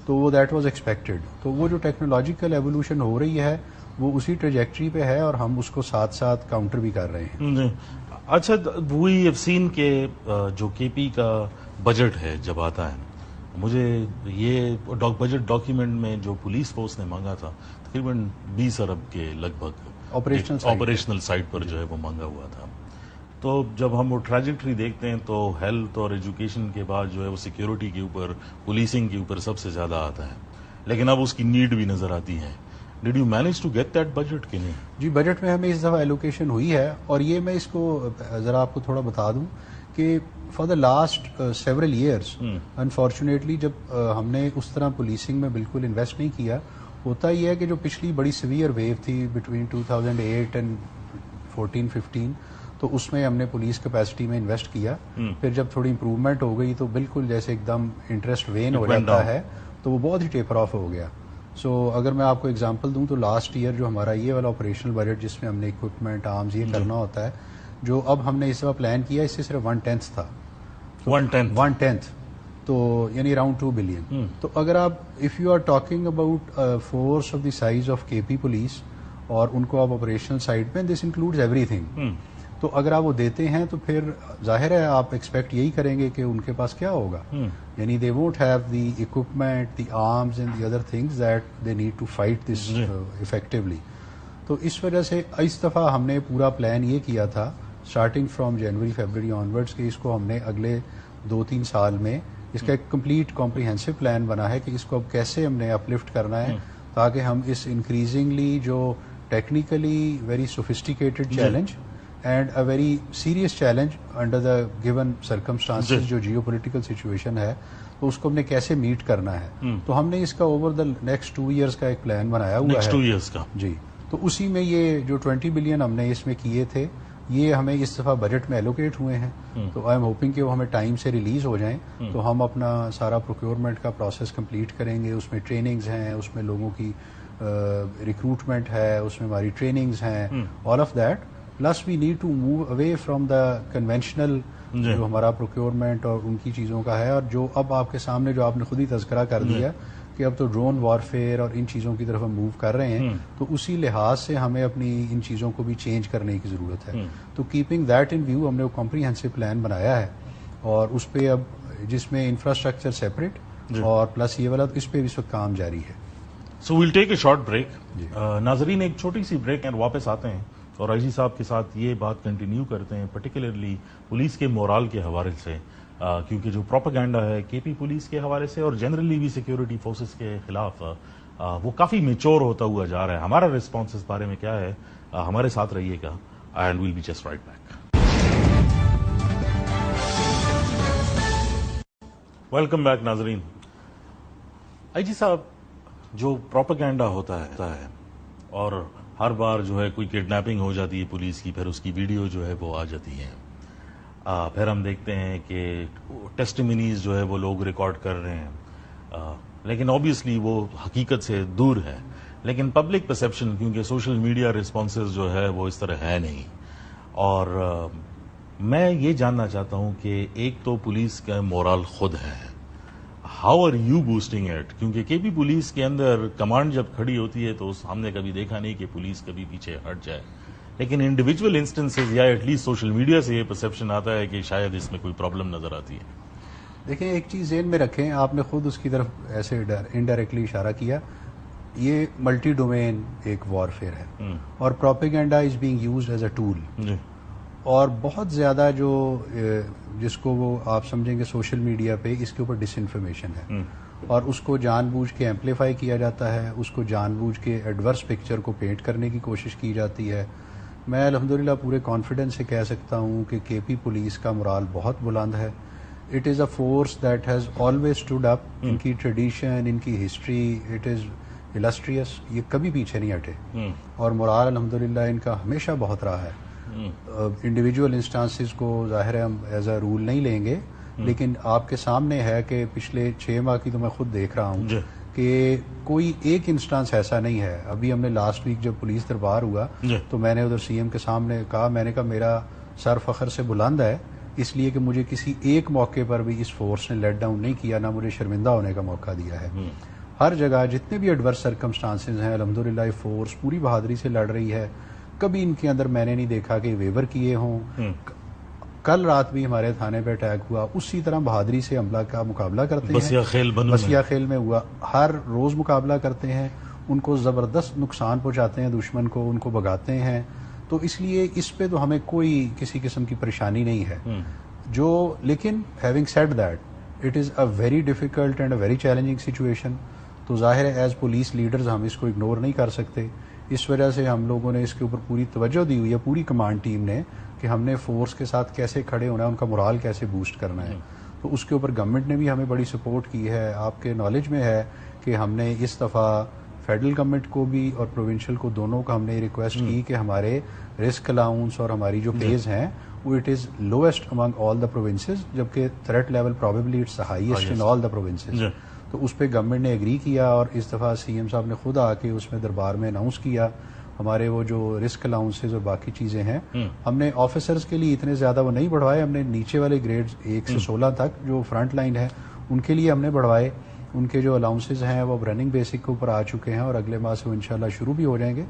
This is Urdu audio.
تو وہ دیٹ واز ایکسپیکٹڈ. تو وہ جو ٹیکنالوجیکل ایوولوشن ہو رہی ہے وہ اسی ٹریجیکٹری پہ ہے اور ہم اس کو ساتھ ساتھ کاؤنٹر بھی کر رہے ہیں. اچھا, وی ہیو سین کہ جو کے پی کا بجٹ ہے جب آتا ہے, مجھے یہ بجٹ ڈاکیومنٹ میں جو پولیس فورس نے مانگا تھا تقریباً 20 ارب کے لگ بھگ آپریشنل سائٹ پر جو ہے وہ مانگا ہوا تھا. تو جب ہم وہ ٹریجیکٹری دیکھتے ہیں تو ہیلتھ اور ایجوکیشن کے بعد جو ہے وہ سیکیورٹی کے اوپر, پولیسنگ کے اوپر سب سے زیادہ آتا ہے, لیکن اب اس کی نیڈ بھی نظر آتی ہے. Did you manage to get that budget کہ نہیں؟ جی, بجٹ میں ہمیں اس دفعہ ایلوکیشن ہوئی ہے, اور یہ میں اس کو ذرا آپ کو تھوڑا بتا دوں کہ for the last several years unfortunately جب ہم نے اس طرح پولیسنگ میں بالکل انویسٹ نہیں کیا. ہوتا یہ ہے کہ جو پچھلی بڑی سیویئر ویو تھی بٹوین 2008 اینڈ 14-15, تو اس میں ہم نے پولیس کیپیسٹی میں انویسٹ کیا. پھر جب تھوڑی امپروومنٹ ہو گئی تو بالکل جیسے ایک دم انٹرسٹ وین ہو جاتا ہے تو وہ بہت ہی ٹیپر آف ہو گیا. سو اگر میں آپ کو ایگزامپل دوں تو لاسٹ ایئر جو ہمارا یہ والا آپریشنل بجٹ جس میں ہم نے اکوپمنٹ آرمز یہ کرنا ہوتا ہے, جو اب ہم نے اس دفعہ پلان کیا اس سے صرف 1/10 تھا. 1/10 تو یعنی اراؤنڈ 2 بلین. تو اگر آپ if you are talking about force of the size of K P police اور ان کو آپ آپریشنل سائڈ پہ, دس انکلوڈز ایوری تھنگ, تو اگر آپ وہ دیتے ہیں تو پھر ظاہر ہے آپ ایکسپیکٹ یہی کریں گے کہ ان کے پاس کیا ہوگا, یعنی they won't have the equipment, the arms and the other things that they need to fight this effectively. تو اس وجہ سے اس دفعہ ہم نے پورا پلان یہ کیا تھا starting from January February onwards کہ اس کو ہم نے اگلے 2-3 سال میں اس کا ایک کمپلیٹ کمپریہنسو پلان بنا ہے کہ اس کو اب کیسے ہم نے اپلفٹ کرنا ہے تاکہ ہم اس انکریزنگلی جو technically very sophisticated challenge and a very serious challenge under the given circumstances جو جیو پولیٹیکل سچویشن ہے, تو اس کو ہم نے کیسے میٹ کرنا ہے. تو ہم نے اس کا اوور دا نیکسٹ 2 ایئرس کا ایک پلان بنایا ہوا ہے. 2 ایئرس کا جی, تو اسی میں یہ جو 20 بلین ہم نے اس میں کیے تھے یہ ہمیں اس دفعہ بجٹ میں ایلوکیٹ ہوئے ہیں. تو آئی ایم ہوپنگ کہ وہ ہمیں ٹائم سے ریلیز ہو جائیں تو ہم اپنا سارا پروکیورمنٹ کا پروسیس کمپلیٹ کریں گے. اس میں ٹریننگز ہیں, اس میں لوگوں کی ریکروٹمنٹ ہے, اس میں ہماری ٹریننگز ہیں, all of that. Plus we need to move away from the conventional جو ہمارا پروکیورمنٹ اور ان کی چیزوں کا ہے, اور جو اب آپ کے سامنے جو آپ نے خود ہی تذکرہ کر دیا کہ اب تو ڈرون وارفیئر اور ان چیزوں کی طرف ہم موو کر رہے ہیں, تو اسی لحاظ سے ہمیں اپنی ان چیزوں کو بھی چینج کرنے کی ضرورت ہے. تو کیپنگ دیٹ ان ویو ہم نے وہ کمپریہنسو پلان بنایا ہے, اور اس پہ اب جس میں انفراسٹرکچر سیپریٹ اور پلس یہ والا اس پہ بھی اس وقت کام جاری ہے. So we'll take a short break. ناظرین ایک چھوٹی سی بریک اور واپس آتے ہیں اور آئی جی صاحب کے ساتھ یہ بات کنٹینیو کرتے ہیں پرٹیکولرلی پولیس کے مورال کے حوالے سے, کیونکہ جو پروپیگنڈا ہے کے پی پولیس کے حوالے سے اور جنرلی بھی سیکیورٹی فورسز کے خلاف وہ کافی میچور ہوتا ہوا جا رہا ہے. ہمارا ریسپانس اس بارے میں کیا ہے, ہمارے ساتھ رہیے گا and we'll be just right back. Welcome back ناظرین. آئی جی صاحب, جو پروپیگنڈا ہوتا ہے اور ہر بار جو ہے کوئی کڈنیپنگ ہو جاتی ہے پولیس کی, پھر اس کی ویڈیو جو ہے وہ آ جاتی ہے, پھر ہم دیکھتے ہیں کہ ٹیسٹیمنیز جو ہے وہ لوگ ریکارڈ کر رہے ہیں, لیکن آبویسلی وہ حقیقت سے دور ہے. لیکن پبلک پرسیپشن کیونکہ سوشل میڈیا رسپانسز جو ہے وہ اس طرح ہے نہیں, اور میں یہ جاننا چاہتا ہوں کہ ایک تو پولیس کا مورال خود ہے, how are you boosting it, کیونکہ کے پی پولیس کے اندر کمانڈ جب کھڑی ہوتی ہے تو ہم نے کبھی دیکھا نہیں کہ پولیس کبھی پیچھے ہٹ جائے, لیکن انڈیویجول انسٹنسز یا ایٹ لیسٹ سوشل میڈیا سے یہ پرسیپشن آتا ہے کہ شاید اس میں کوئی پرابلم نظر آتی ہے. دیکھیں ایک چیز ذہن میں رکھیں, آپ نے خود اس کی طرف ایسے انڈائریکٹلی اشارہ کیا, یہ ملٹی ڈومین ایک وارفیئر ہے اور propaganda is being used as a tool, اور بہت زیادہ جو جس کو وہ آپ سمجھیں گے سوشل میڈیا پہ اس کے اوپر ڈس انفارمیشن ہے, اور اس کو جان بوجھ کے ایمپلیفائی کیا جاتا ہے, اس کو جان بوجھ کے ایڈورس پکچر کو پینٹ کرنے کی کوشش کی جاتی ہے. میں الحمدللہ پورے کانفیڈنس سے کہہ سکتا ہوں کہ کے پی پولیس کا مورال بہت بلند ہے. It is a force that has always stood up, ان کی ٹریڈیشن, ان کی ہسٹری, اٹ از السٹریس, یہ کبھی پیچھے نہیں ہٹے, اور مورال الحمدللہ ان کا ہمیشہ بہت رہا ہے. انڈیویجول انسٹانسز کو ظاہر ہے ہم ایز اے رول نہیں لیں گے, لیکن آپ کے سامنے ہے کہ پچھلے 6 ماہ کی تو میں خود دیکھ رہا ہوں کہ کوئی ایک انسٹانس ایسا نہیں ہے. ابھی ہم نے لاسٹ ویک جب پولیس دربار ہوا تو میں نے ادھر سی ایم کے سامنے کہا, میں نے کہا میرا سر فخر سے بلند ہے اس لیے کہ مجھے کسی ایک موقع پر بھی اس فورس نے لیٹ ڈاؤن نہیں کیا, نہ مجھے شرمندہ ہونے کا موقع دیا ہے. ہر جگہ جتنے بھی ایڈورس سرکمسٹانسز ہیں الحمدللہ فورس پوری بہادری سے لڑ رہی ہے. کبھی ان کے اندر میں نے نہیں دیکھا کہ ویور کیے ہوں. کل رات بھی ہمارے تھانے پہ اٹیک ہوا, اسی طرح بہادری سے حملہ کا مقابلہ کرتے ہیں. بسیا خیل میں ہوا, ہر روز مقابلہ کرتے ہیں, ان کو زبردست نقصان پہنچاتے ہیں دشمن کو, ان کو بھگاتے ہیں. تو اس لیے اس پہ تو ہمیں کوئی کسی قسم کی پریشانی نہیں ہے. لیکن having said that it is a very difficult and a very challenging situation. تو ظاہر ہے ایز پولیس لیڈرز ہم اس کو اگنور نہیں کر سکتے. اس وجہ سے ہم لوگوں نے اس کے اوپر پوری توجہ دی ہوئی ہے, پوری کمانڈ ٹیم نے, کہ ہم نے فورس کے ساتھ کیسے کھڑے ہونا ہے, ان کا morale کیسے بوسٹ کرنا ہے. تو اس کے اوپر گورنمنٹ نے بھی ہمیں بڑی سپورٹ کی ہے. آپ کے نالج میں ہے کہ ہم نے اس دفعہ فیڈرل گورنمنٹ کو بھی اور پروونشل کو دونوں کا ہم نے ریکویسٹ کی کہ ہمارے رسک الاؤنس اور ہماری جو پیز ہیں وہ it is lowest among all the provinces, جبکہ threat level probably it's highest in all the provinces. تو اس پہ گورنمنٹ نے ایگری کیا, اور اس دفعہ سی ایم صاحب نے خود آ کے اس میں دربار میں اناؤنس کیا ہمارے وہ جو رسک الاؤنسز اور باقی چیزیں ہیں. ہم نے آفیسرز کے لیے اتنے زیادہ وہ نہیں بڑھوائے, ہم نے نیچے والے گریڈز 1 سے 16 تک جو فرنٹ لائن ہے ان کے لیے ہم نے بڑھوائے. ان کے جو الاؤنسز ہیں وہ رننگ بیسک کے اوپر آ چکے ہیں, اور اگلے ماہ سے وہ انشاءاللہ شروع بھی ہو جائیں گے.